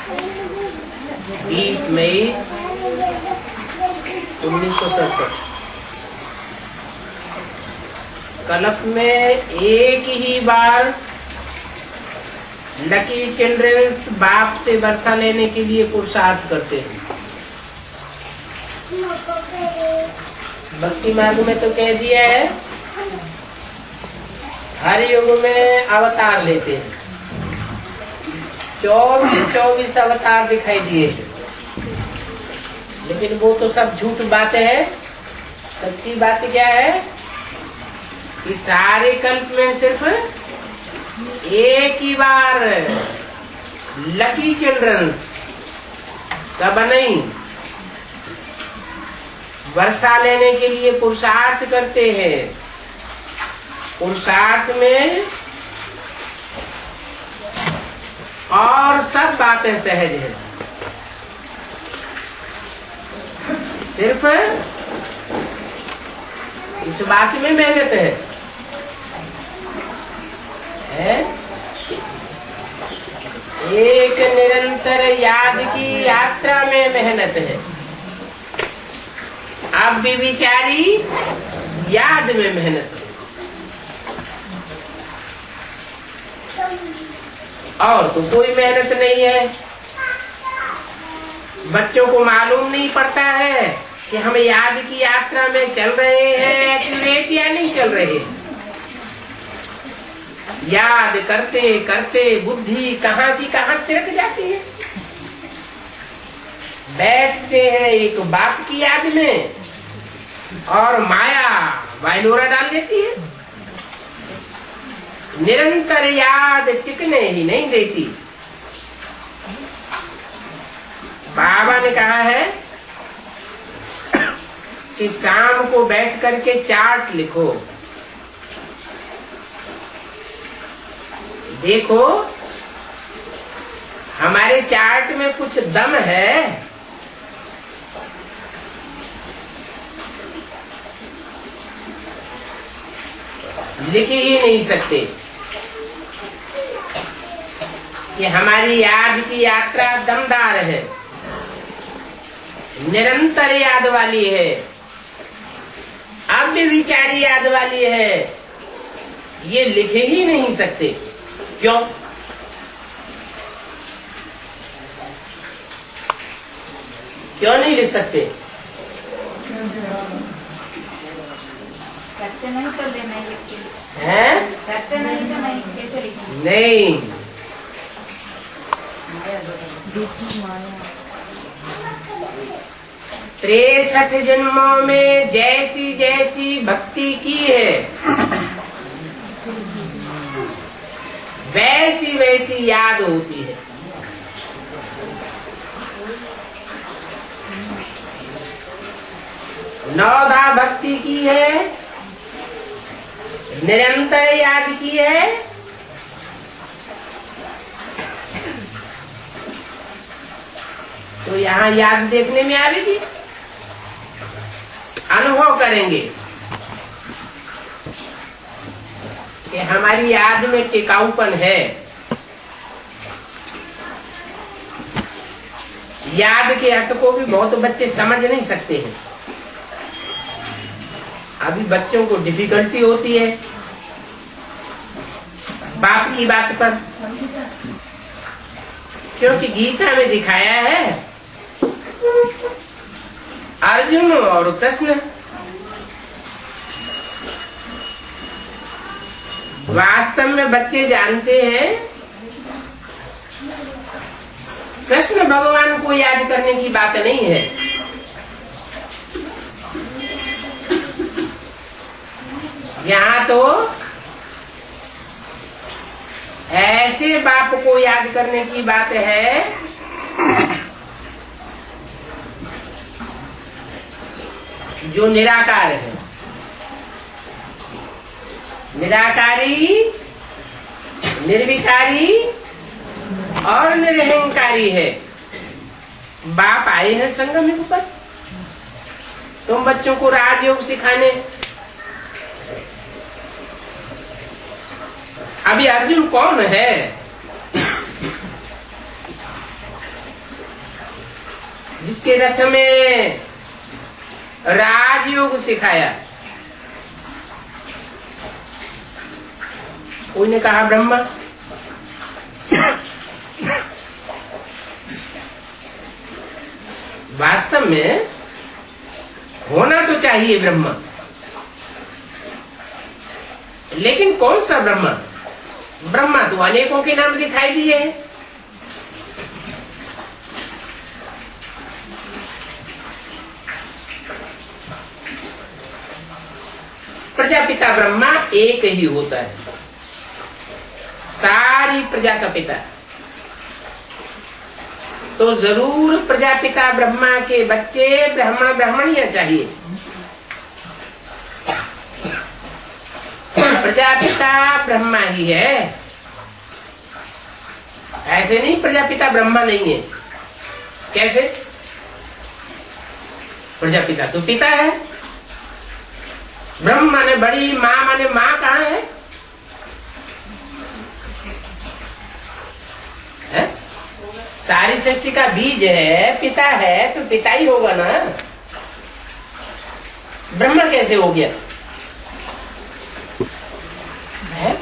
20 मई 1967। कल्प में एक ही बार लकी चिल्ड्रंस बाप से वर्षा लेने के लिए पुरुषार्थ करते हैं। भक्ति मार्ग में तो कह दिया है हर युग में अवतार लेते हैं। 24 अवतार दिखाई दिए, लेकिन वो तो सब झूठ बातें हैं। सच्ची बात क्या है कि सारे कल्प में सिर्फ एक ही बार लकी चिल्ड्रंस, सब नहीं, वर्षा लेने के लिए पुरुषार्थ करते हैं। पुरुषार्थ में और सब बातें सहज है, सिर्फ इस बात में मेहनत है। एक निरंतर याद की यात्रा में मेहनत है। अब भी विचारी याद में मेहनत है, और तो कोई मेहनत नहीं है। बच्चों को मालूम नहीं पड़ता है कि हम याद की यात्रा में चल रहे हैं, एक्यूरेट या नहीं चल रहे। याद करते करते बुद्धि कहाँ की कहाँ तिरक जाती है। बैठते हैं एक बाप की याद में और माया वाइलोरा डाल देती है। निरंतर याद टिकने ही नहीं देती। बाबा ने कहा है कि शाम को बैठ करके चार्ट लिखो। देखो हमारे चार्ट में कुछ दम है। लिख ही नहीं सकते कि हमारी याद की यात्रा दमदार है, निरंतर याद वाली है, अब भी विचारी याद वाली है। ये लिख ही नहीं सकते। क्यों? क्यों नहीं लिख सकते? करते नहीं तो नहीं लिखते हैं? करते नहीं तो नहीं, कैसे लिखें? नहीं, 63 जन्मों में जैसी जैसी भक्ति की है वैसी वैसी याद होती है। नौधा भक्ति की है, निरंतर याद की है, तो यहाँ याद देखने में आएगी। अनुभव करेंगे कि हमारी याद में टिकाऊपन है। याद के अर्थ को भी बहुत बच्चे समझ नहीं सकते हैं। अभी बच्चों को डिफिकल्टी होती है बाप की बात पर, क्योंकि गीता में दिखाया है अर्जुन और कृष्ण वास्तव में बच्चे जानते हैं कृष्ण भगवान को याद करने की बात नहीं है। यहाँ तो ऐसे बाप को याद करने की बात है जो निराकार है। निराकारी, निर्विकारी और निरहंकारी है। बाप आए हैं संगम युग पर तुम बच्चों को राजयोग सिखाने। अभी अर्जुन कौन है? जिसके रथ में राजयोग सिखाया। कोई ने कहा ब्रह्मा, वास्तव में होना तो चाहिए ब्रह्मा, लेकिन कौन सा ब्रह्मा? ब्रह्मा तो अनेकों के नाम दिखाई दिए हैं। प्रजापिता ब्रह्मा एक ही होता है, सारी प्रजा का पिता। तो जरूर प्रजापिता ब्रह्मा के बच्चे ब्राह्मण ब्राह्मणियां चाहिए। प्रजापिता ब्रह्मा ही है, ऐसे नहीं प्रजापिता ब्रह्मा नहीं है। कैसे? प्रजापिता तो पिता है, ब्रह्म माने बड़ी, माँ माने माँ कहाँ है? सारी सृष्टि का बीज है, पिता है, तो पिता ही होगा ना। ब्रह्मा कैसे हो गया? है?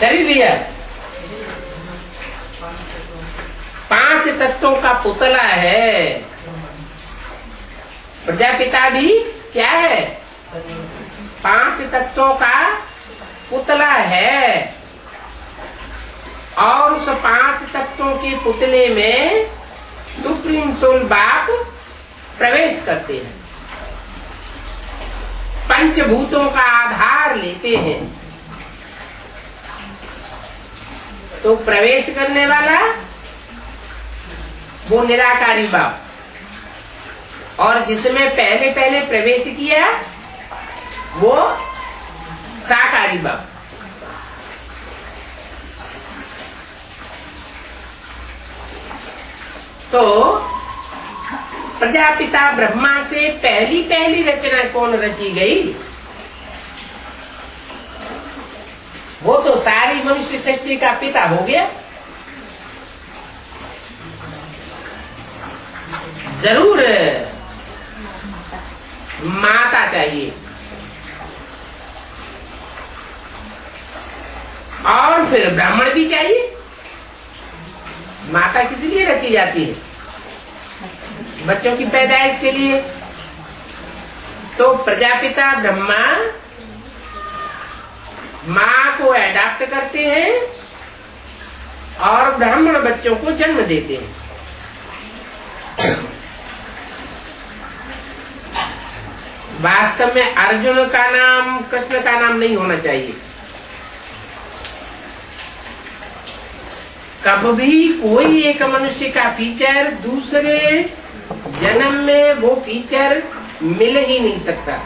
शरीर लिया, 5 तत्वों का पुतला है। प्रजापिता भी क्या है? 5 तत्वों का पुतला है। और उस 5 तत्वों के पुतले में सुप्रीम सोल बाप प्रवेश करते हैं, पंचभूतों का आधार लेते हैं। तो प्रवेश करने वाला वो निराकारी बाप, और जिसमें पहले पहले प्रवेश किया वो साकारी बाप। तो प्रजापिता ब्रह्मा से पहली पहली रचना कौन रची गई? वो तो सारी मनुष्य सृष्टि का पिता हो गया। जरूर माता चाहिए, और फिर ब्राह्मण भी चाहिए। माता किस लिए रची जाती है? बच्चों की पैदाइश के लिए। तो प्रजापिता ब्रह्मा माँ को अडॉप्ट करते हैं और ब्राह्मण बच्चों को जन्म देते हैं। वास्तव में अर्जुन का नाम कृष्ण का नाम नहीं होना चाहिए। कब भी कोई एक मनुष्य का फीचर दूसरे जन्म में वो फीचर मिल ही नहीं सकता।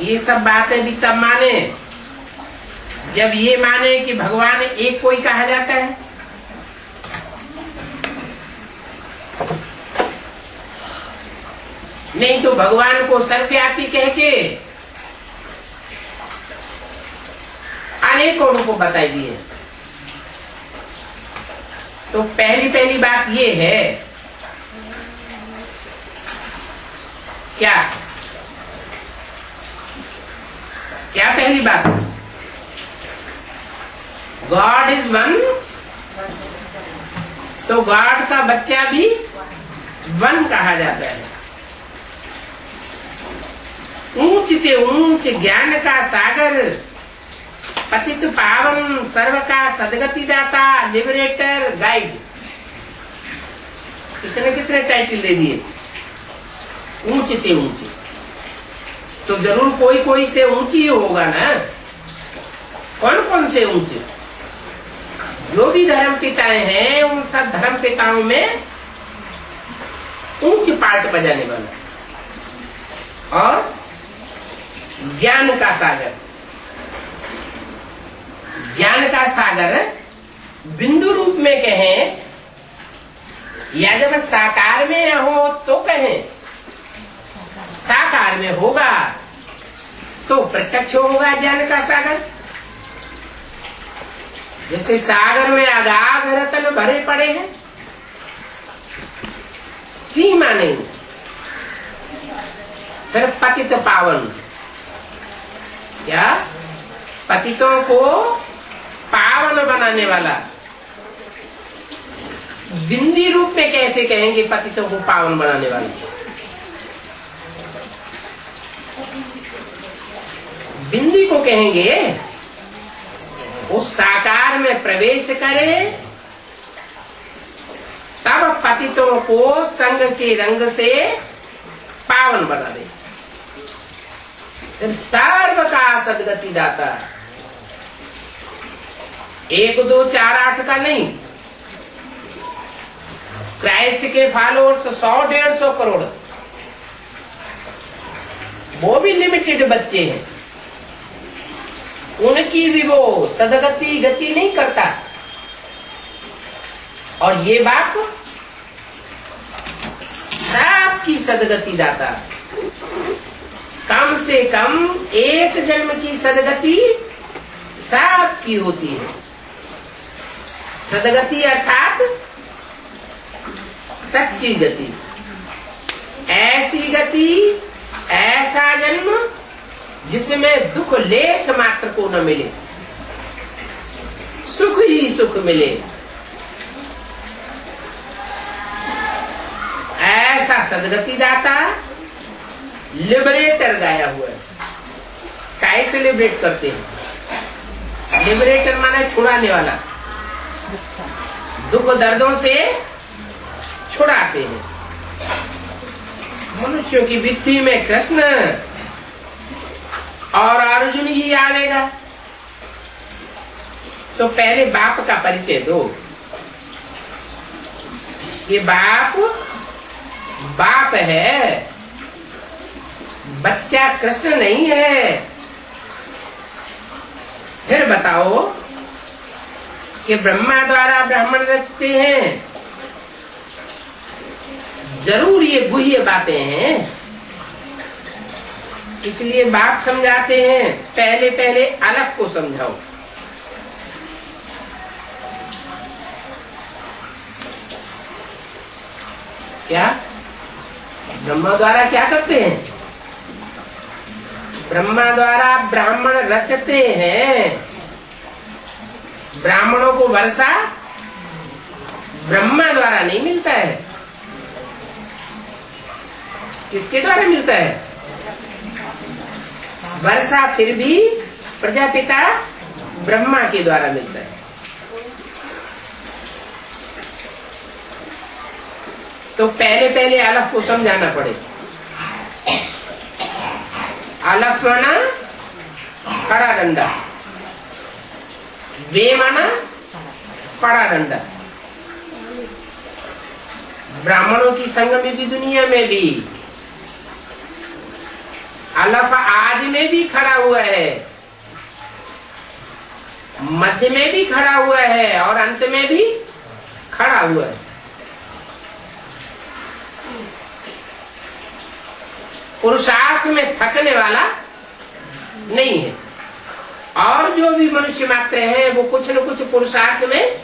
ये सब बातें भी तब माने जब ये माने कि भगवान एक कोई कहा जाता है। नहीं तो भगवान को सर्वव्यापी कह के अनेकों रूपों बताई दिए। तो पहली बात ये है, क्या क्या पहली बात? God is one. तो गॉड का बच्चा भी वन कहा जाता है। ऊंच से ऊंच ज्ञान का सागर, पतित पावन, सर्व का सदगति दाता, लिबरेटर, गाइड। कितने कितने टाइटल दे दिए। ऊंच से ऊंचे, तो जरूर कोई कोई से ऊंची होगा ना। कौन कौन से ऊंचे? जो भी धर्म पिताएं हैं उन सब धर्म पिताओं में ऊंच पार्ट बजाने वाला। और ज्ञान का सागर, ज्ञान का सागर बिंदु रूप में कहें या जब साकार में हो तो कहें। साकार में होगा तो प्रत्यक्ष होगा ज्ञान का सागर। जैसे सागर में अगाध रतन भरे पड़े हैं, सीमा नहीं। फिर पतित पावन, क्या पतितों को पावन बनाने वाला। बिंदी रूप में कैसे कहेंगे पतितों को पावन बनाने वाला? बिंदी को कहेंगे उस साकार में प्रवेश करे, तब पतितों को संग के रंग से पावन बना दे। फिर सर्व का सदगति दाता, 1 2 4 8 का नहीं। क्राइस्ट के फॉलोअर्स 100 150 करोड़, वो भी लिमिटेड बच्चे हैं, उनकी भी वो सदगति गति नहीं करता। और ये बाप सबकी सदगति दाता। कम से कम एक जन्म की सदगति सबकी होती है। सदगति अर्थात सच्ची गति, ऐसी गति, ऐसा जन्म जिसमें दुख लेश मात्र को न मिले, सुख ही सुख मिले, ऐसा सदगति दाता लिबरेटर गाया हुआ है। कैसे लिबरेट करते हैं? लिबरेटर माने छुड़ाने वाला, दुख दर्दों से छुड़ाते हैं। मनुष्यों की बुद्धि में कृष्ण और अर्जुन ही आवेगा, तो पहले बाप का परिचय दो। ये बाप बाप है, बच्चा कृष्ण नहीं है। फिर बताओ कि ब्रह्मा द्वारा ब्राह्मण रचते हैं, जरूर ये गुह्य बातें हैं, इसलिए बाप समझाते हैं पहले पहले अलग को समझाओ। क्या ब्रह्मा द्वारा क्या करते हैं? ब्रह्मा द्वारा ब्राह्मण रचते हैं। ब्राह्मणों को वर्षा ब्रह्मा द्वारा नहीं मिलता है। किसके द्वारा मिलता है? वर्षा फिर भी प्रजापिता ब्रह्मा के द्वारा मिलता है। तो पहले पहले अलग को समझाना पड़े। अलग माना खड़ा डंडा, वे माना पड़ा डंडा। ब्राह्मणों की संगम की दुनिया में भी अलफ आदि में भी खड़ा हुआ है, मध्य में भी खड़ा हुआ है और अंत में भी खड़ा हुआ है। पुरुषार्थ में थकने वाला नहीं है। और जो भी मनुष्य मात्र है वो कुछ न कुछ पुरुषार्थ में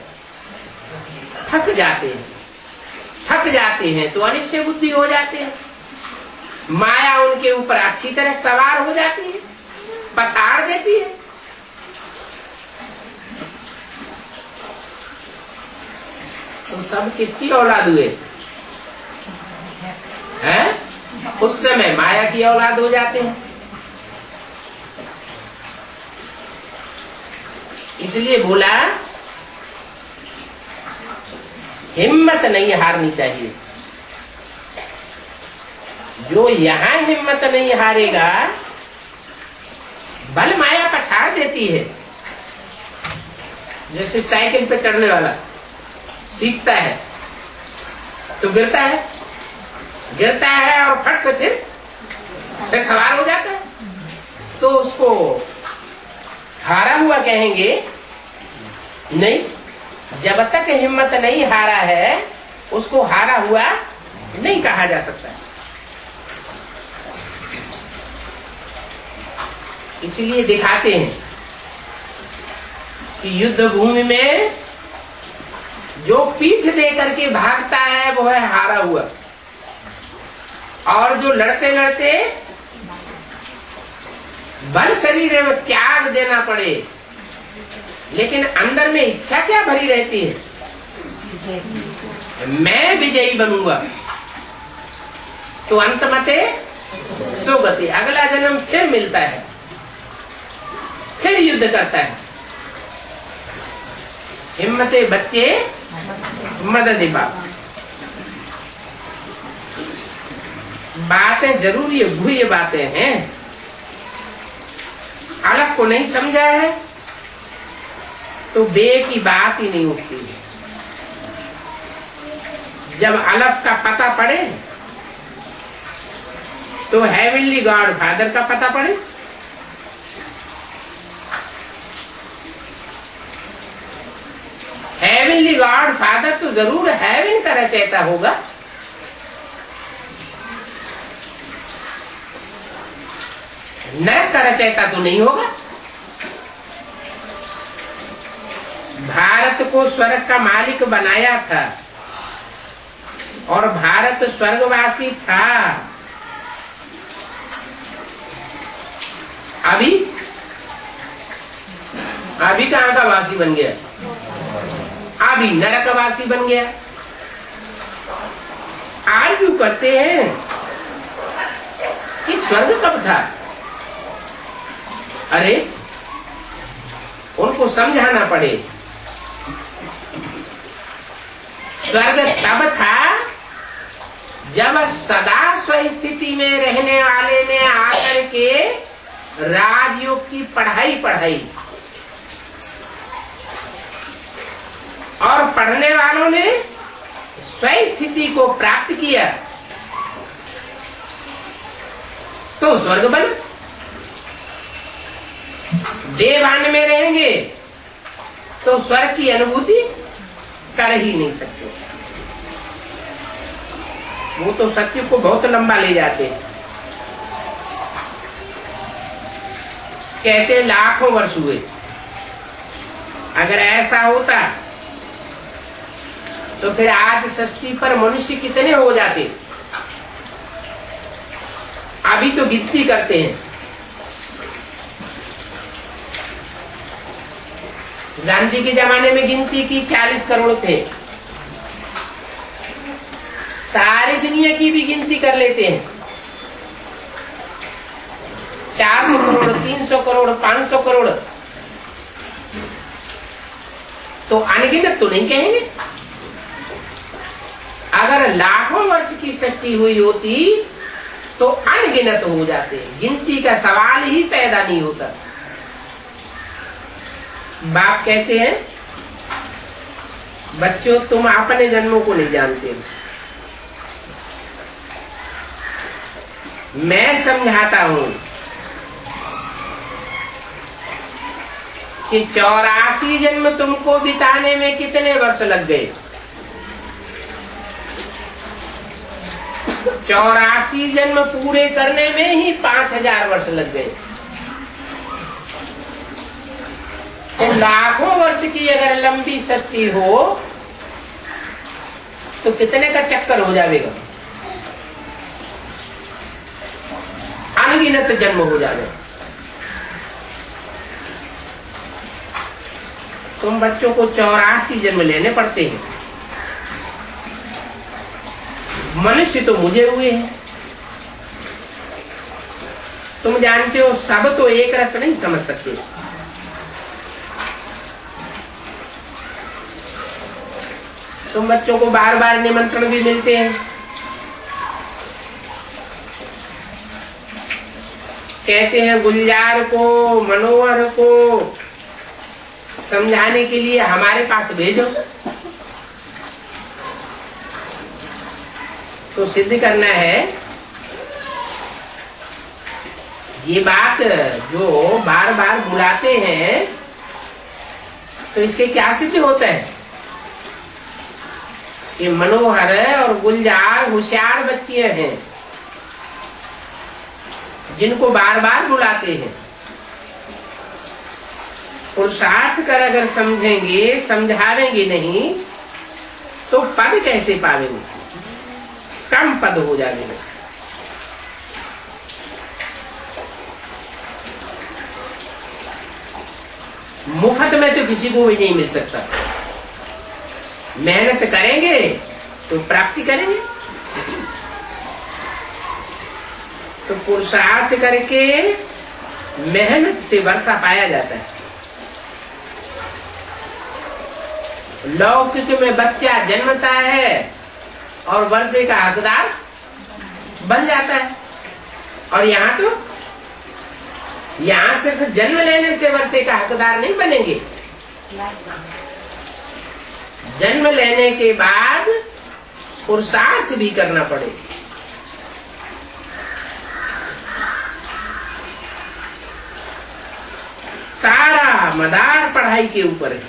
थक जाते हैं। थक जाते हैं तो अनिश्चय बुद्धि हो जाते हैं, माया उनके ऊपर अच्छी तरह सवार हो जाती है, पछाड़ देती है। तो सब किसकी औलाद हुए हैं? उस समय माया की औलाद हो जाते हैं। इसलिए बोला हिम्मत नहीं हारनी चाहिए। जो यहाँ हिम्मत नहीं हारेगा, बल माया पछाड़ देती है। जैसे साइकिल पे चढ़ने वाला सीखता है तो गिरता है और फट से फिर सवार हो जाता है, तो उसको हारा हुआ कहेंगे नहीं। जब तक हिम्मत नहीं हारा है उसको हारा हुआ नहीं कहा जा सकता। इसलिए दिखाते हैं कि युद्ध भूमि में जो पीठ दे करके भागता है वो है हारा हुआ, और जो लड़ते लड़ते बल शरीर में त्याग देना पड़े लेकिन अंदर में इच्छा क्या भरी रहती है, मैं विजयी बनूंगा, तो अंत मते सोगति, अगला जन्म फिर मिलता है, फिर युद्ध करता है। हिम्मते बच्चे मदद बाप। बातें जरूरी है, गुह्य बातें हैं, अलग को नहीं समझा है तो बे की बात ही नहीं उठती। जब अलफ का पता पड़े तो हेवनली गॉड फादर का पता पड़े। हेवनली गॉड फादर तो जरूर हेवन का रचयिता होगा, नरक का रचयिता तो नहीं होगा। भारत को स्वर्ग का मालिक बनाया था और भारत स्वर्गवासी था। अभी कहाँ का वासी बन गया, अभी नरकवासी बन गया। आर्ग्यू करते हैं कि स्वर्ग कब था, अरे उनको समझाना पड़े। स्वर्ग तब था जब सदा स्वस्थिति में रहने वाले ने आकर के राजयोग की पढ़ाई और पढ़ने वालों ने स्वस्थिति को प्राप्त किया तो स्वर्ग बना। देवान में रहेंगे तो स्वर्ग की अनुभूति कर ही नहीं सकते। वो तो सत्य को बहुत लंबा ले जाते, कहते लाखों वर्ष हुए। अगर ऐसा होता तो फिर आज सृष्टि पर मनुष्य कितने हो जाते। अभी तो गिनती करते हैं, गांधी के जमाने में गिनती की 40 करोड़ थे, सारी दुनिया की भी गिनती कर लेते हैं, 400 करोड़ 300 करोड़ 500 करोड़, तो अनगिनत तो नहीं कहेंगे। अगर लाखों वर्ष की सृष्टि हुई होती तो अनगिनत हो जाते, गिनती का सवाल ही पैदा नहीं होता। बाप कहते हैं बच्चों तुम अपने जन्मों को नहीं जानते, मैं समझाता हूं कि 84 जन्म तुमको बिताने में कितने वर्ष लग गए। 84 जन्म पूरे करने में ही 5000 वर्ष लग गए। तो लाखों वर्ष की अगर लंबी सृष्टि हो तो कितने का चक्कर हो जाएगा, अनगिनत जन्म हो जाएगा। तुम बच्चों को 84 जन्म लेने पड़ते हैं, मनुष्य तो मुझे हुए हैं। तुम जानते हो सब तो एक रस नहीं समझ सकते। तुम बच्चों को बार बार निमंत्रण भी मिलते हैं, कहते हैं गुलजार को मनोहर को समझाने के लिए हमारे पास भेजो, तो सिद्ध करना है ये बात जो बार बार बुलाते हैं, तो इससे क्या सिद्ध होता है कि मनोहर और गुलजार होशियार बच्चे हैं जिनको बार बार बुलाते हैं। पुरुषार्थ कर अगर समझेंगे, समझावेंगे नहीं तो पद कैसे पावेंगे? कम पद हो जाएंगे। मुफ्त में तो किसी को भी नहीं मिल सकता। मेहनत करेंगे तो प्राप्ति करेंगे। तो पुरुषार्थ करके मेहनत से वर्षा पाया जाता है। लौकिक में बच्चा जन्मता है और वर्षे का हकदार बन जाता है, और यहाँ सिर्फ जन्म लेने से वर्षे का हकदार नहीं बनेंगे। जन्म लेने के बाद पुरुषार्थ भी करना पड़ेगा। सारा मदार पढ़ाई के ऊपर है।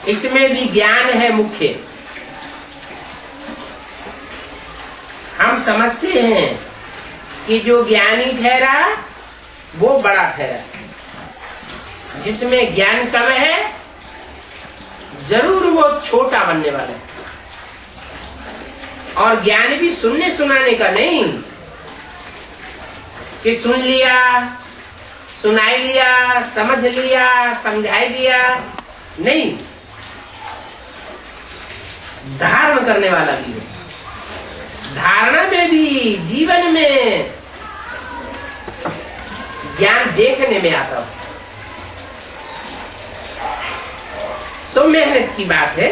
इसमें भी ज्ञान है मुख्य। हम समझते हैं कि जो ज्ञानी ठहरा वो बड़ा ठहरा। जिसमें ज्ञान कम है जरूर वो छोटा बनने वाला है। और ज्ञान भी सुनने सुनाने का नहीं कि सुन लिया, सुनाई लिया, समझ लिया, समझाई दिया, नहीं, धारण करने वाला भी है। धारणा में भी, जीवन में ज्ञान देखने में आता हो तो मेहनत की बात है।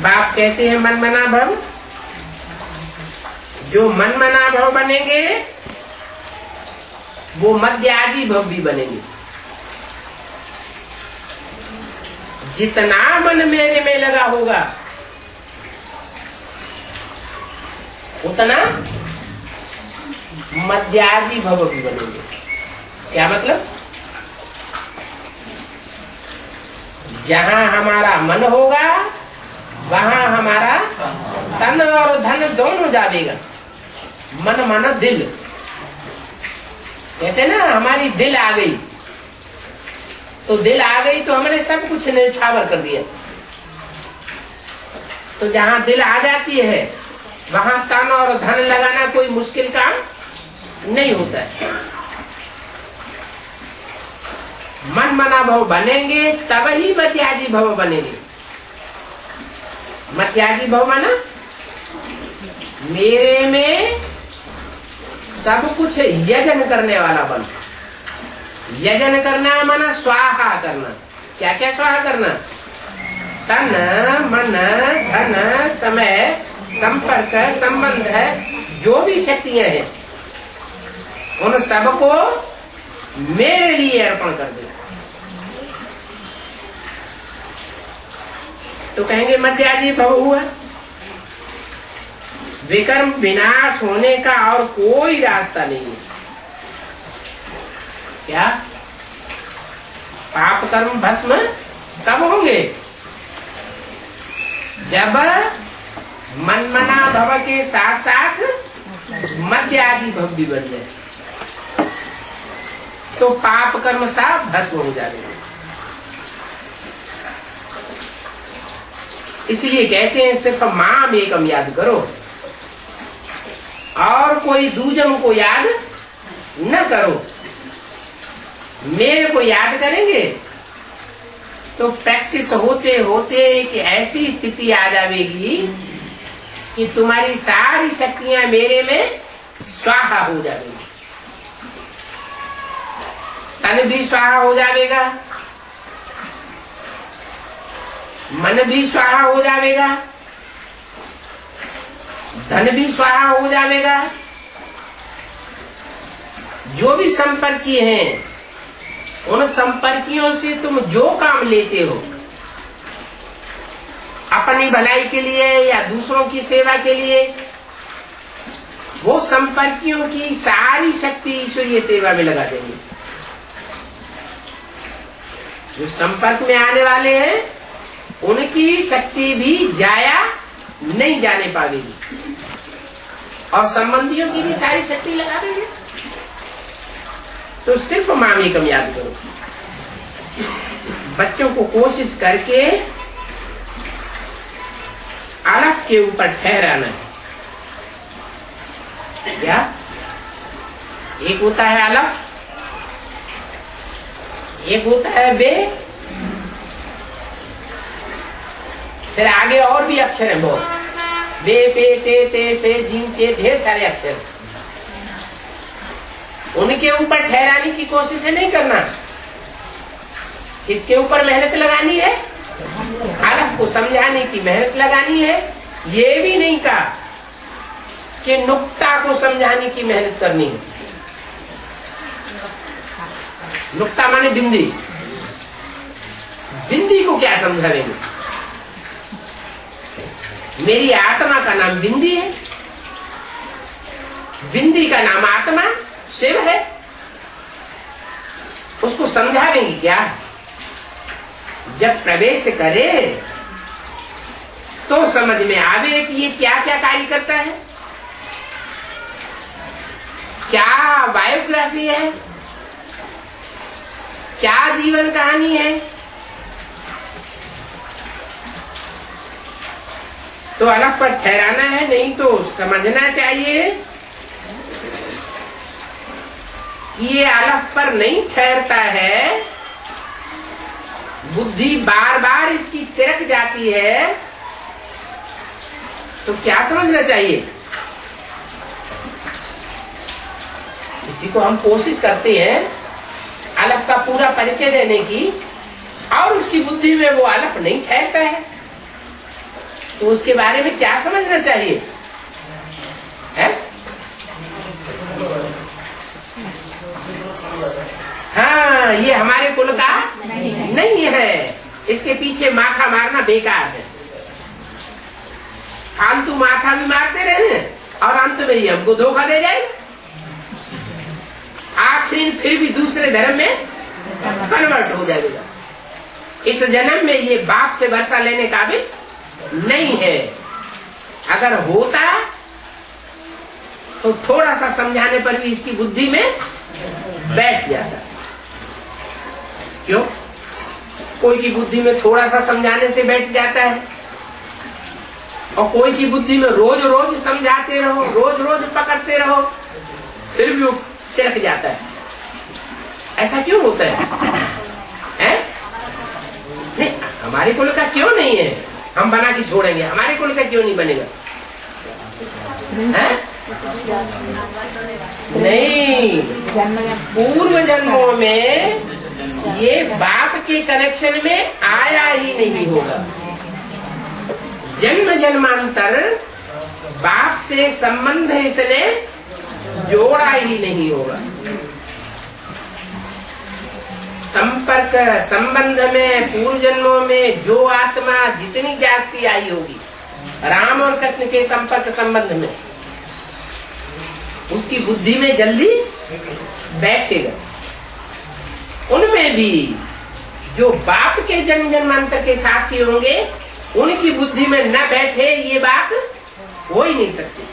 बाप कहते हैं मन मना भव। जो मन मना भव बनेंगे वो मध्य आदि भव भी बनेंगे। जितना मन मेरे में लगा होगा उतना मध्यादि भव भी बनेंगे। क्या मतलब? जहां हमारा मन होगा वहां हमारा तन और धन दोनों जाएगा। मन मन दिल कहते ना, हमारी दिल आ गई तो दिल आ गई तो हमने सब कुछ न्यौछावर कर दिया। तो जहां दिल आ जाती है वहां तन और धन लगाना कोई मुश्किल काम नहीं होता है। मन मना भव बनेंगे तब ही मत्यादि भव बनेंगे। मत्यादि भव माना मेरे में सब कुछ यजन करने वाला बन। यजन करना माना स्वाहा करना। क्या क्या स्वाहा करना? तन मन धन समय संपर्क संबंध है, जो भी शक्तियां हैं उन सबको मेरे लिए अर्पण कर दे। तो कहेंगे मध्यादि भव हुआ। विकर्म विनाश होने का और कोई रास्ता नहीं है। क्या? पाप कर्म भस्म कब होंगे? जब मन मना भव के साथ साथ मध्य आदि भव भी बन जाए तो पाप कर्म सब भस्म हो जाएगा। इसलिए कहते हैं सिर्फ माम एकम याद करो और कोई दूजम को याद न करो। मेरे को याद करेंगे तो प्रैक्टिस होते होते एक ऐसी स्थिति आ जाएगी कि तुम्हारी सारी शक्तियां मेरे में स्वाहा हो जाएगी। तन भी स्वाहा हो जाएगा, मन भी स्वाहा हो जाएगा, धन भी स्वाहा हो जाएगा। जो भी संपर्की हैं उन संपर्कियों से तुम जो काम लेते हो अपनी भलाई के लिए या दूसरों की सेवा के लिए, वो संपर्कियों की सारी शक्ति ईश्वरीय सेवा में लगा देंगे। जो संपर्क में आने वाले हैं उनकी शक्ति भी जाया नहीं जाने पाएगी। और संबंधियों की भी सारी शक्ति लगा देंगे। तो सिर्फ मामेकम याद करो। बच्चों को कोशिश करके अलफ के ऊपर ठहराना है। क्या? एक होता है अलफ, एक होता है बे, फिर आगे और भी अक्षर है बहुत, बे पे टे ते से जिन चे, ढेर सारे अक्षर। उनके ऊपर ठहराने की कोशिश नहीं करना। किसके ऊपर मेहनत लगानी है? अलफ को समझाने की मेहनत लगानी है। ये भी नहीं कहा कि नुक्ता को समझाने की मेहनत करनी है। नुक्ता माने बिंदी। बिंदी को क्या समझा देंगे? मेरी आत्मा का नाम बिंदी है, बिंदी का नाम आत्मा शिव है। उसको समझावेंगी क्या? जब प्रवेश करे तो समझ में आवे कि ये क्या क्या कार्य करता है, क्या बायोग्राफी है, क्या जीवन कहानी है। तो अलग पर ठहराना है, नहीं तो समझना चाहिए कि ये अलग पर नहीं ठहरता है, बुद्धि बार बार इसकी तिरक जाती है। तो क्या समझना चाहिए? किसी को हम कोशिश करते हैं अलफ का पूरा परिचय देने की, और उसकी बुद्धि में वो अलफ नहीं ठहरता है, तो उसके बारे में क्या समझना चाहिए? है? हाँ, ये हमारे कुल का नहीं है। इसके पीछे माथा मारना बेकार है। फालतू माथा भी मारते रहे और अंत में ही हमको धोखा दे जाएगा। आखिर फिर भी दूसरे धर्म में कन्वर्ट हो जाएगा। इस जन्म में ये बाप से वर्षा लेने का भी नहीं है। अगर होता तो थोड़ा सा समझाने पर भी इसकी बुद्धि में बैठ जाता। क्यों? कोई की बुद्धि में थोड़ा सा समझाने से बैठ जाता है, और कोई की बुद्धि में रोज रोज समझाते रहो, रोज रोज पकड़ते रहो, फिर भी वो तिरक जाता है। ऐसा क्यों होता है? हैं? नहीं, हमारे कुल का क्यों नहीं है? हम बना के छोड़ेंगे। हमारे कुल का क्यों नहीं बनेगा? हैं? नहीं, पूर्व जन्मों में ये बाप के कनेक्शन में आया ही नहीं होगा। जन्म जन्मांतर बाप से संबंध इसने जोड़ा ही नहीं होगा। संपर्क संबंध में पूर्व जन्मों में जो आत्मा जितनी जास्ती आई होगी राम और कृष्ण के संपर्क संबंध में, उसकी बुद्धि में जल्दी बैठेगा। उनमें भी जो बाप के जन्म जन्मांतर के साथी होंगे, उनकी बुद्धि में न बैठे ये बात हो ही नहीं सकती।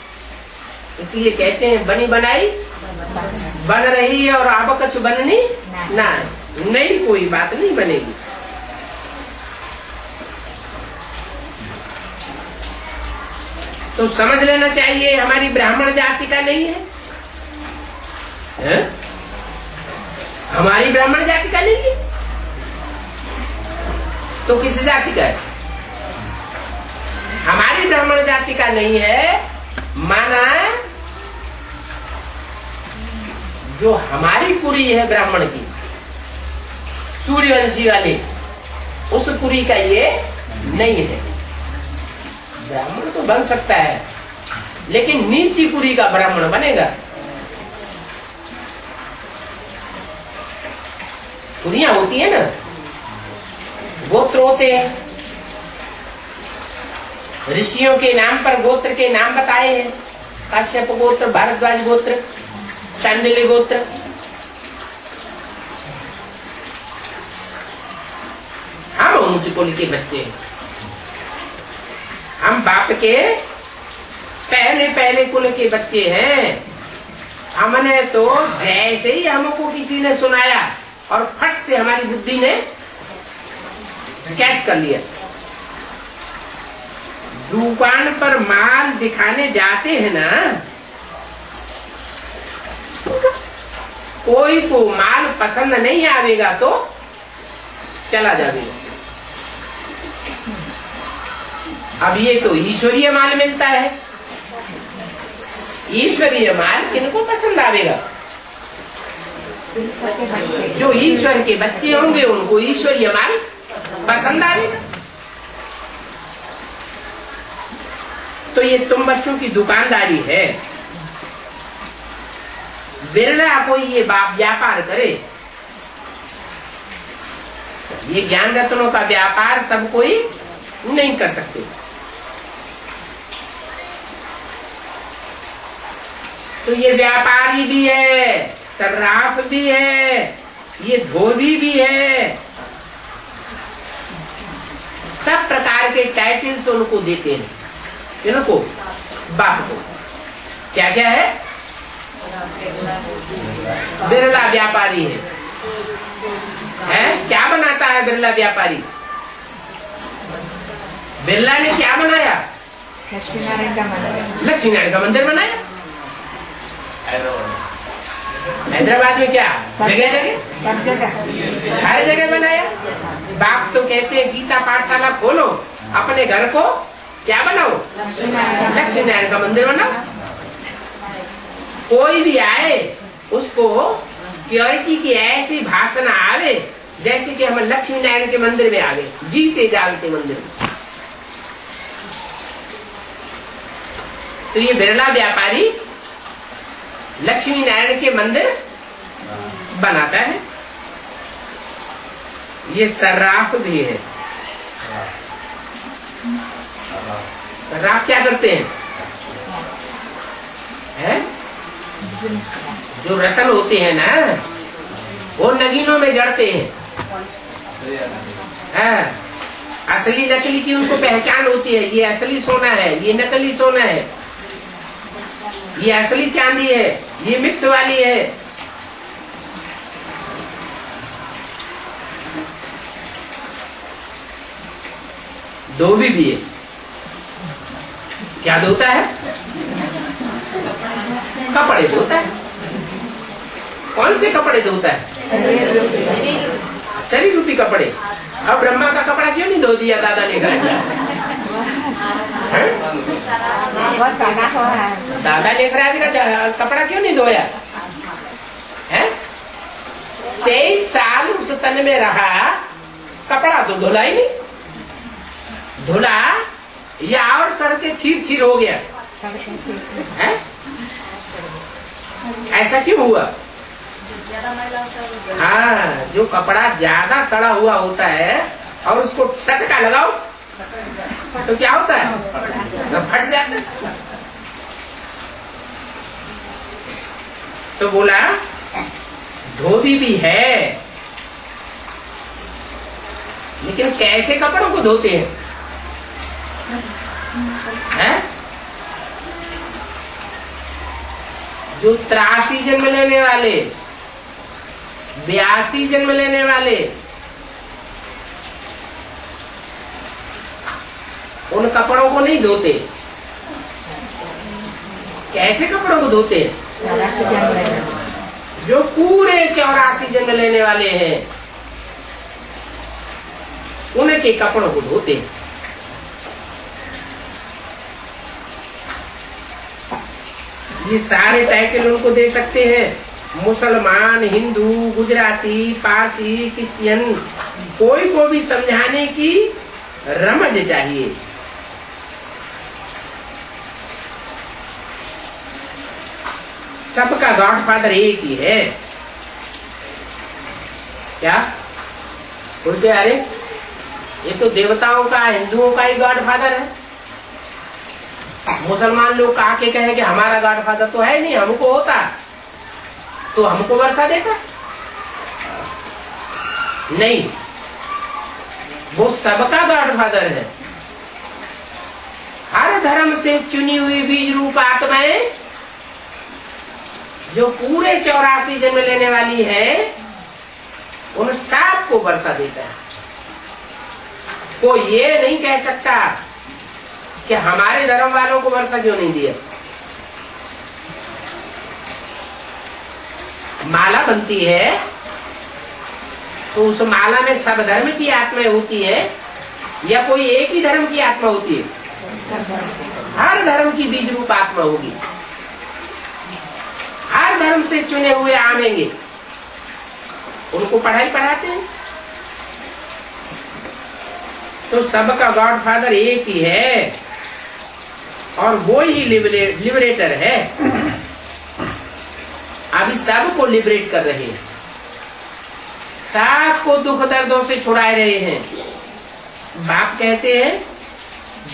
इसलिए कहते हैं बनी बनाई बन रही है और अब कछ बननी ना, नहीं कोई बात नहीं बनेगी। तो समझ लेना चाहिए हमारी ब्राह्मण जाति का नहीं है, हमारी ब्राह्मण जाति का नहीं है, तो किस जाति का है? हमारी ब्राह्मण जाति का नहीं है, माना जो हमारी पुरी है ब्राह्मण की, सूर्यवंशी वाली, उस पुरी का ये नहीं है। ब्राह्मण तो बन सकता है, लेकिन नीची पुरी का ब्राह्मण बनेगा। पुरियां होती है ना, गोत्र होते हैं, ऋषियों के नाम पर गोत्र के नाम बताए हैं। काश्यप गोत्र, भारद्वाज गोत्र, शांडिल्य गोत्र। हम ऊंच कुल के बच्चे हैं, हम बाप के पहले पहले कुल के बच्चे हैं। हमने तो जैसे ही हमको किसी ने सुनाया और फट से हमारी बुद्धि ने कैच कर लिया। दुकान पर माल दिखाने जाते हैं ना, कोई को माल पसंद नहीं आवेगा तो चला जाएगा। अब ये तो ईश्वरीय माल मिलता है। ईश्वरीय माल किनको पसंद आवेगा? जो ईश्वर के बच्चे होंगे उनको ईश्वरीय माल पसंद आवेगा। तो ये तुम बच्चों की दुकानदारी है। बिरला कोई ये व्यापार करे। ये ज्ञान रत्नों का व्यापार सब कोई नहीं कर सकते। तो ये व्यापारी भी है, सर्राफ भी है, ये धोबी भी है, सब प्रकार के टाइटल्स उनको देते हैं। इनको बाप को क्या क्या है? बिरला व्यापारी है? क्या बनाता है बिरला व्यापारी? बिरला ने क्या बनाया? लक्ष्मी नारायण का मंदिर। लक्ष्मी नारायण का मंदिर बनाया। हैदराबाद में क्या जगह जगह, सब जगह, हर जगह बनाया। बाप तो कहते हैं गीता पाठशाला खोलो, अपने घर को क्या बनाओ? लक्ष्मी नारायण का मंदिर बनाओ। कोई भी आए उसको प्योरिटी की ऐसी भाषण आवे जैसे कि हम लक्ष्मी नारायण के मंदिर में आ गए, जीते जागते मंदिर में। तो ये बिरला व्यापारी लक्ष्मी नारायण के मंदिर बनाता है। ये सर्राफ भी है। सर्राफ क्या करते हैं? जो रतन होते हैं ना, वो नगीनों में जड़ते हैं। असली नकली की उनको पहचान होती है। ये असली सोना है, ये नकली सोना है, ये असली चांदी है, ये मिक्स वाली है। धोबी भी है। क्या धोता है? कपड़े धोता है। कौन से कपड़े धोता है? शरीर रूपी कपड़े। अब ब्रह्मा का कपड़ा क्यों नहीं धो दिया दादा ने कहा? दादा लेकर आया कपड़ा क्यों नहीं धोया है? 23 साल उस तन में रहा, कपड़ा तो धुला ही नहीं। धुला या और सड़के छीर छीर हो गया है? ऐसा क्यों हुआ? हाँ, जो कपड़ा ज्यादा सड़ा हुआ होता है और उसको सटका लगाओ तो क्या होता है? तो फट जाता है। तो बोला धोबी भी है, लेकिन कैसे कपड़ों को धोते हैं? जो 83 जन्म लेने वाले, 82 जन्म लेने वाले, उन कपड़ों को नहीं धोते। कैसे कपड़ों को धोते? जो पूरे 84 जन्म लेने वाले हैं उनके कपड़ों को धोते। ये सारे टाइटल उनको दे सकते हैं। मुसलमान, हिंदू, गुजराती, पारसी, क्रिश्चियन, कोई को भी समझाने की रमज चाहिए। सबका गॉडफादर एक ही है। क्या बोलते? अरे ये तो देवताओं का, हिंदुओं का ही गॉडफादर है। मुसलमान लोग आके कहें कि हमारा गॉडफादर तो है नहीं, हमको होता तो हमको वर्षा देता। नहीं, वो सबका गॉडफादर है। हर हर धर्म से चुनी हुई बीज रूप आत्माएं जो पूरे 84 जन्म लेने वाली है, उन सबको वर्षा देता है। कोई ये नहीं कह सकता कि हमारे धर्म वालों को वर्षा क्यों नहीं दिया। माला बनती है तो उस माला में सब धर्म की आत्माएं होती है या कोई एक ही धर्म की आत्मा होती है? हर धर्म की बीज रूप आत्मा होगी। हर धर्म से चुने हुए आएंगे, उनको पढ़ाई पढ़ाते हैं। तो सबका गॉड फादर एक ही है और वो ही लिबरेटर है। अभी सबको लिबरेट कर रहे हैं, सबको दुख दर्दों से छुड़ा रहे हैं। बाप कहते हैं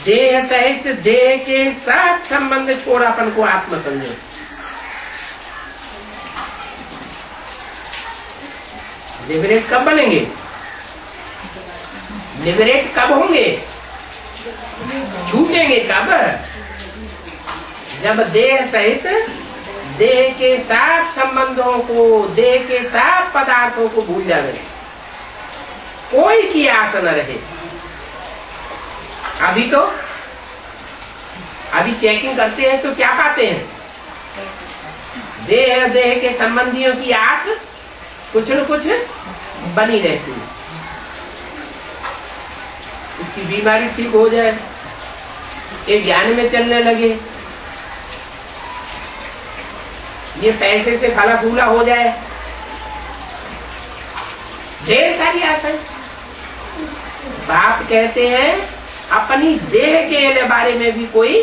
देह सहित देह के सब संबंध छोड़ अपन को आत्मा समझो। लिबरेट कब बनेंगे? लिबरेट कब होंगे? छूटेंगे कब? जब देह सहित देह के सब संबंधों को, देह के सब पदार्थों को भूल जावे, कोई की आस न रहे। अभी चेकिंग करते हैं तो क्या पाते हैं? देह देह के संबंधियों की आस कुछ न कुछ बनी रहती है। उसकी बीमारी ठीक हो जाए, ये ज्ञान में चलने लगे, ये पैसे से फला फूला हो जाए, ढेर सारी आशाएं। बाप कहते हैं अपनी देह के बारे में भी कोई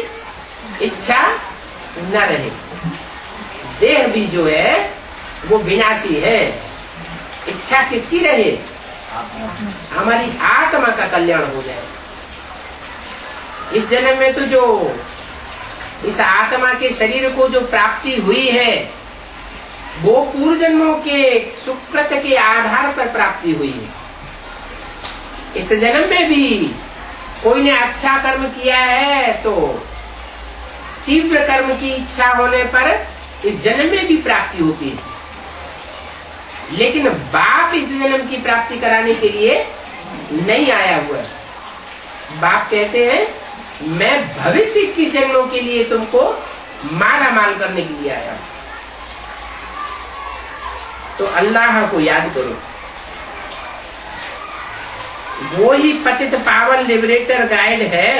इच्छा न रहे। देह भी जो है वो विनाशी है। इच्छा किसकी रहे? हमारी आत्मा का कल्याण हो जाए। इस जन्म में तो जो इस आत्मा के शरीर को जो प्राप्ति हुई है, वो पूर्व जन्मों के सुकृत के आधार पर प्राप्ति हुई है। इस जन्म में भी कोई ने अच्छा कर्म किया है तो तीव्र कर्म की इच्छा होने पर इस जन्म में भी प्राप्ति होती है। लेकिन बाप इस जन्म की प्राप्ति कराने के लिए नहीं आया हुआ है। बाप कहते हैं मैं भविष्य की जन्मों के लिए तुमको माला माल करने के लिए आया। तो अल्लाह को याद करो, वो ही पतित पावन लिबरेटर गाइड है।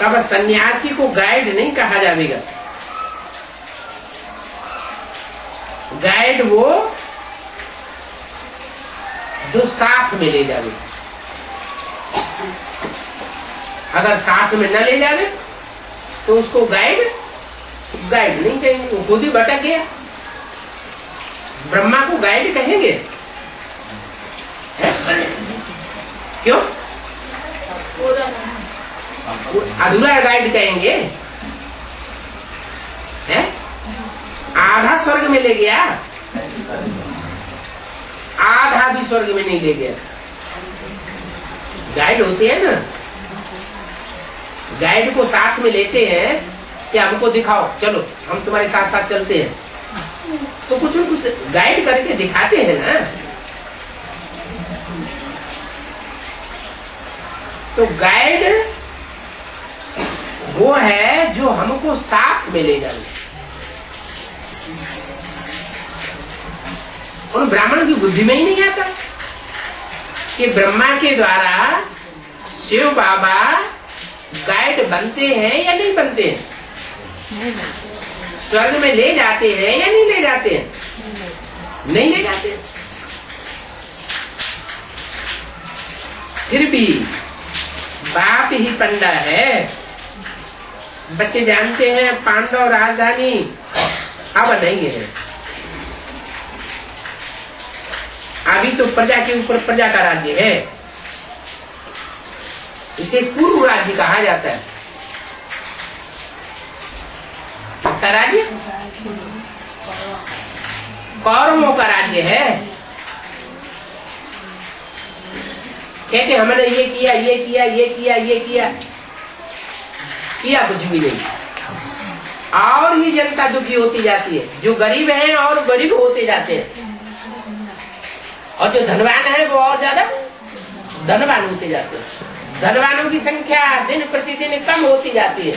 कब सन्यासी को गाइड नहीं कहा जाएगा। गाइड वो जो साथ में ले जावे। अगर साथ में न ले जावे तो उसको गाइड नहीं कहेंगे, वो खुद ही भटक गया। ब्रह्मा को गाइड कहेंगे? क्यों? अधूरा गाइड कहेंगे। है? आधा स्वर्ग में ले गया, आधा भी स्वर्ग में नहीं ले गया। गाइड होते हैं ना, गाइड को साथ में लेते हैं कि हमको दिखाओ, चलो हम तुम्हारे साथ साथ चलते हैं, तो कुछ न कुछ गाइड करके दिखाते हैं ना। तो गाइड वो है जो हमको साथ में ले जाए। उन ब्राह्मणों की बुद्धि में ही नहीं आता कि ब्रह्मा के द्वारा शिव बाबा गाइड बनते हैं या नहीं बनते हैं, स्वर्ग में ले जाते हैं या नहीं ले जाते हैं, नहीं ले जाते। फिर भी बाप ही पंडा है। बच्चे जानते हैं पांडव राजधानी अब नहीं है। अभी तो प्रजा के ऊपर प्रजा का राज्य है। इसे पूर्व राज्य कहा जाता है। किसका राज्य? कौरवों का राज्य है। कहते हमने ये किया ये किया ये किया ये किया, किया कुछ भी नहीं। और ये जनता दुखी होती जाती है, जो गरीब है और गरीब होते जाते हैं, और जो धनवान है वो और ज्यादा धनवान होते जाते हैं। धनवानों की संख्या दिन प्रतिदिन कम होती जाती है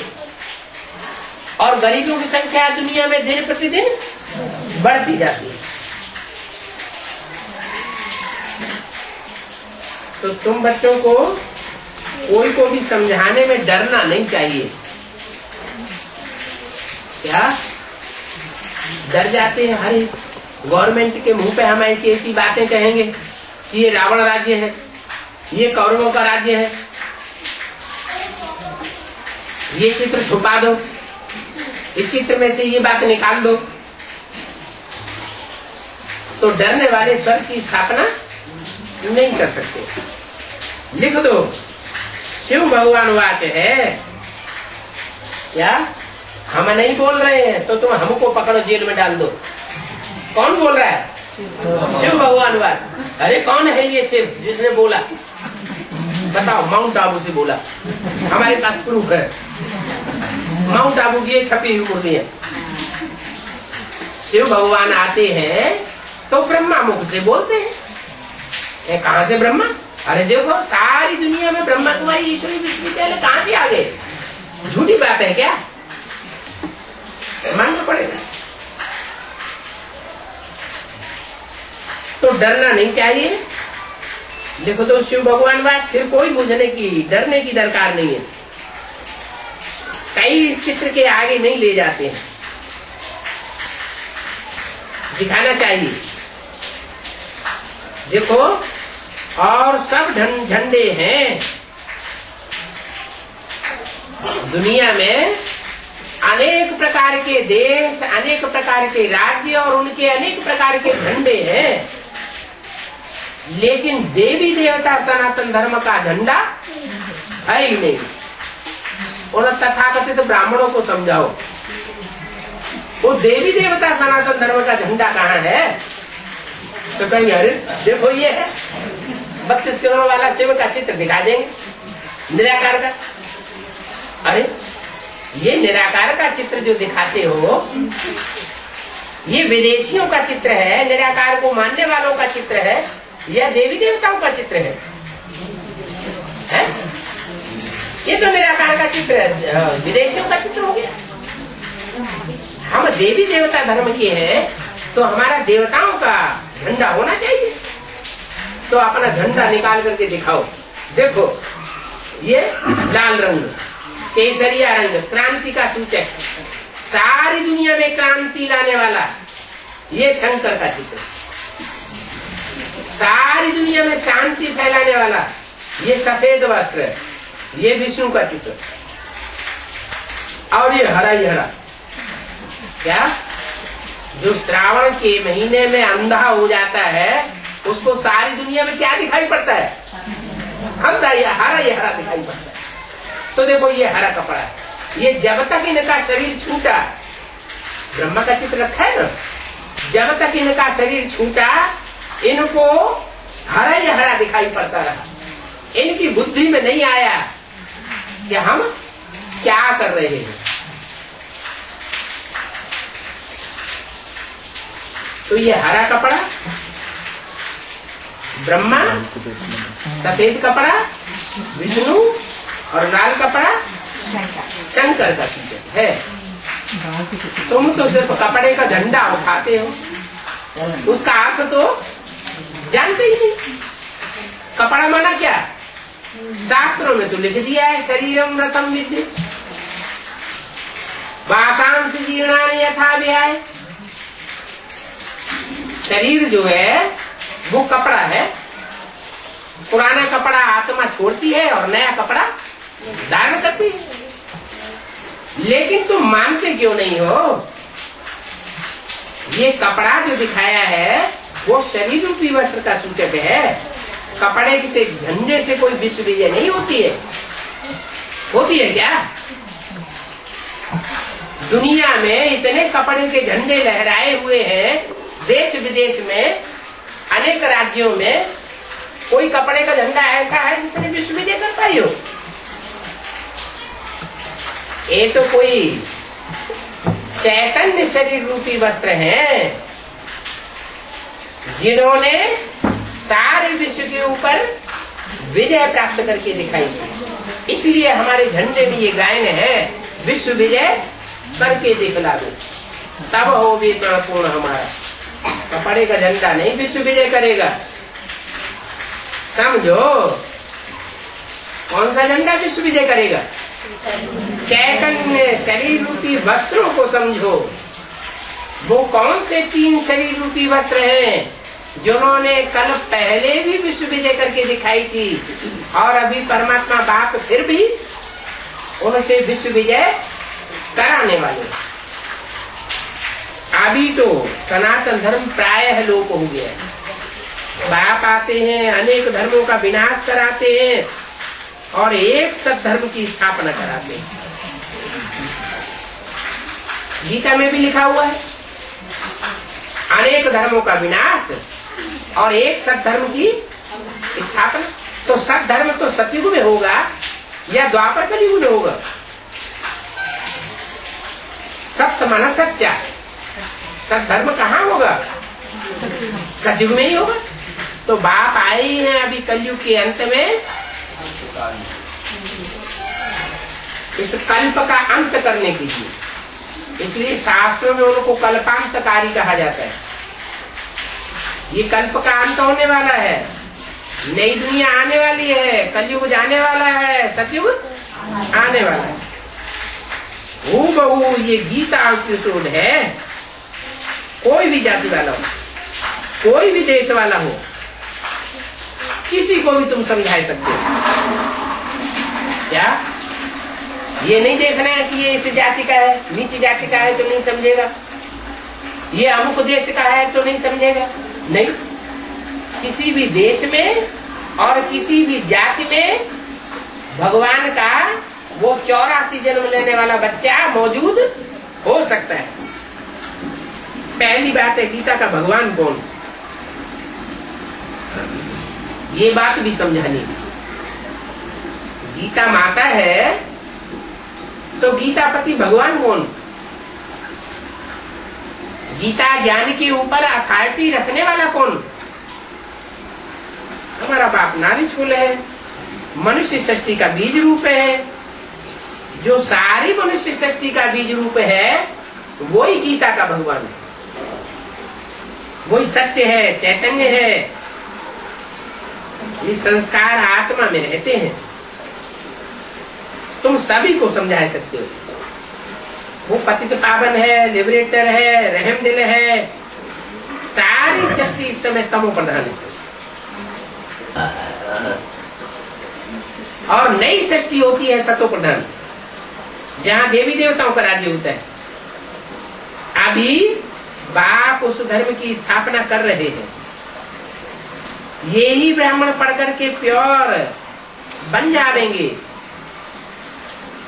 और गरीबों की संख्या दुनिया में दिन प्रतिदिन बढ़ती जाती है। तो तुम बच्चों को कोई को भी समझाने में डरना नहीं चाहिए। क्या डर जाते हैं? अरे गवर्नमेंट के मुंह पे हम ऐसी ऐसी बातें कहेंगे कि ये रावण राज्य है, ये कौरवों का राज्य है, ये चित्र छुपा दो, इस चित्र में से ये बात निकाल दो। तो डरने वाले स्वर्ग की स्थापना नहीं कर सकते। लिख दो, शिव भगवान वाच है। क्या हम नहीं बोल रहे हैं तो तुम हमको पकड़ो जेल में डाल दो। कौन बोल रहा है? शिव भगवान वाच। अरे कौन है ये शिव जिसने बोला? बताओ। माउंट आबू से बोला, हमारे पास प्रूफ है। माउंट आबू की छपी हुई मूर्ति है। शिव भगवान आते हैं तो ब्रह्मा मुख से बोलते हैं। कहाँ से ब्रह्मा? अरे देखो सारी दुनिया में ब्रह्मा कुमारी ईश्वरी विश्वविद्यालय कहाँ से आ गए? झूठी बात है क्या? मानना पड़ेगा। तो डरना नहीं चाहिए। देखो तो शिव भगवान बात, फिर कोई बुझने की डरने की दरकार नहीं है। कई इस चित्र के आगे नहीं ले जाते हैं, दिखाना चाहिए। देखो और सब झंडे हैं दुनिया में, अनेक प्रकार के देश, अनेक प्रकार के राज्य और उनके अनेक प्रकार के झंडे हैं, लेकिन देवी देवता सनातन धर्म का झंडा है ही नहीं। और तथाकथित ब्राह्मणों को समझाओ वो देवी देवता सनातन धर्म का झंडा कहाँ है? तो कहेंगे अरे देखो ये है 32 करोड़ वाला शिव का चित्र दिखा देंगे, निराकार का। अरे ये निराकार का चित्र जो दिखाते हो ये विदेशियों का चित्र है, निराकार को मानने वालों का चित्र है, यह देवी देवताओं का चित्र है? ये तो निराकार का चित्र है, विदेशियों का चित्र हो गया। हम देवी देवता धर्म के हैं तो हमारा देवताओं का झंडा होना चाहिए। तो अपना झंडा निकाल करके दिखाओ। देखो ये लाल रंग, केसरिया रंग क्रांति का सूचक, सारी दुनिया में क्रांति लाने वाला ये शंकर का चित्र, सारी दुनिया में शांति फैलाने वाला ये सफेद वस्त्र, ये विष्णु का चित्र। और ये हरा ही हरा, क्या जो श्रावण के महीने में अंधा हो जाता है उसको सारी दुनिया में क्या दिखाई पड़ता है? हरा ही हरा दिखाई पड़ता है। तो देखो ये हरा कपड़ा है, ये जब तक इनका शरीर छूटा, ब्रह्मा का चित्र रखा है ना, जब तक इनका शरीर छूटा इनको हरा ही हरा दिखाई पड़ता रहा। इनकी बुद्धि में नहीं आया कि हम क्या कर रहे हैं। तो ये हरा कपड़ा ब्रह्मा, सफेद कपड़ा विष्णु और लाल कपड़ा शंकर का सूचक है। तुम तो सिर्फ कपड़े का झंडा उठाते हो, उसका अर्थ तो जानते ही नहीं। कपड़ा माना क्या? शास्त्रों में तो लिख दिया है शरीरम रतम विद्धि वासांस जीर्णानि यथा विहाय। शरीर जो है वो कपड़ा है, पुराना कपड़ा आत्मा छोड़ती है और नया कपड़ा धारण करती है। लेकिन तुम मानते क्यों नहीं हो? ये कपड़ा जो दिखाया है वो शरीर रूपी वस्त्र का सूचक है। कपड़े से झंडे से कोई विश्व विजय नहीं होती है। होती है क्या? दुनिया में इतने कपड़े के झंडे लहराए हुए हैं, देश विदेश में अनेक राज्यों में कोई कपड़े का झंडा ऐसा है जिसने विश्व विजय कर पाई हो? ये तो कोई चैतन्य शरीर रूपी वस्त्र हैं जिन्होंने सारे विश्व के ऊपर विजय प्राप्त करके दिखाई थी। इसलिए हमारे झंडे में ये गायन है, विश्व विजय करके दिखला दो तब हो भी पूर्ण हमारा। कपड़े का झंडा नहीं विश्व विजय करेगा, समझो। कौन सा झंडा विश्व विजय करेगा? चैतन्य शरीर रूपी वस्त्रों को समझो। वो कौन से 3 शरीर रूपी वस्त्र हैं जिन्होंने कल पहले भी विश्व विजय करके दिखाई थी और अभी परमात्मा बाप फिर भी उनसे विश्व विजय कराने वाले। अभी तो सनातन धर्म प्रायः लोप हो गया। बाप आते हैं, अनेक धर्मों का विनाश कराते हैं और एक सत्धर्म की स्थापना कराते हैं। गीता में भी लिखा हुआ है, अनेक धर्मों का विनाश और एक सत्धर्म की स्थापना। तो सत्धर्म तो सतयुग में होगा या द्वापर कलयुग में होगा? सत्य माना सच्चा, सत्धर्म कहाँ होगा? सतयुग में ही होगा। तो बाप आए ही हैं अभी कलयुग के अंत में इस कल्प का अंत करने के लिए। इसलिए शास्त्रों में उनको कल्पांतकारी कहा जाता है। ये कल्प का अंत होने वाला है, नई दुनिया आने वाली है, कलयुग जाने वाला है, सतयुग आने वाला है। हूबहू ये गीता एपिसोड है। कोई भी जाति वाला हो, कोई भी देश वाला हो, किसी को भी तुम समझा सकते हो। क्या ये नहीं देखना है कि ये इस जाति का है, नीची जाति का है तो नहीं समझेगा, ये अमुक देश का है तो नहीं समझेगा? नहीं, किसी भी देश में और किसी भी जाति में भगवान का वो 84 जन्म लेने वाला बच्चा मौजूद हो सकता है। पहली बात है गीता का भगवान कौन, ये बात भी समझानी। गीता माता है तो गीता पति भगवान कौन? गीता ज्ञान के ऊपर अथॉरिटी रखने वाला कौन? हमारा बाप नारीशूल है, मनुष्य सृष्टि का बीज रूप है। जो सारी मनुष्य सृष्टि का बीज रूप है वही गीता का भगवान है, वही सत्य है, चैतन्य है। ये संस्कार आत्मा में रहते हैं। तुम सभी को समझा सकते हो। वो पतित पावन है, लिबरेटर है, रहम दिल है। सारी सृष्टि इस समय तमो प्रधान है और नई सृष्टि होती है सतो प्रधान, जहाँ देवी देवताओं का राज्य होता है। अभी बाप उस धर्म की स्थापना कर रहे हैं। ये ही ब्राह्मण पढ़ करके प्योर बन जाएंगे,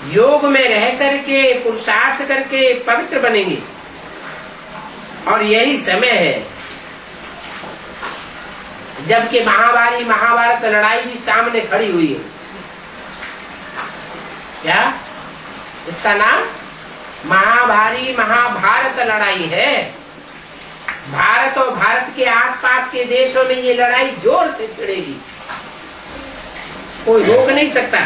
योग में रह करके पुरुषार्थ करके पवित्र बनेंगे। और यही समय है जबकि महाभारत लड़ाई भी सामने खड़ी हुई है। क्या इसका नाम महाभारत लड़ाई है। भारत और भारत के आसपास के देशों में ये लड़ाई जोर से छिड़ेगी, कोई रोक नहीं सकता।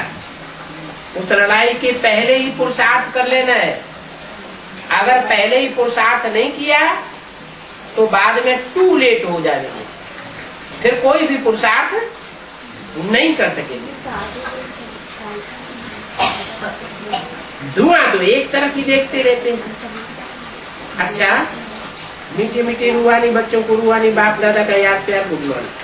उस लड़ाई के पहले ही पुरुषार्थ कर लेना है। अगर पहले ही पुरुषार्थ नहीं किया तो बाद में टू लेट हो जाएगा, फिर कोई भी पुरुषार्थ नहीं कर सकेंगे। धुआं तो एक तरफ ही देखते रहते हैं। अच्छा, मीठे मीठे रूहानी बच्चों को रूहानी बाप दादा का याद प्यार गुड मॉर्निंग।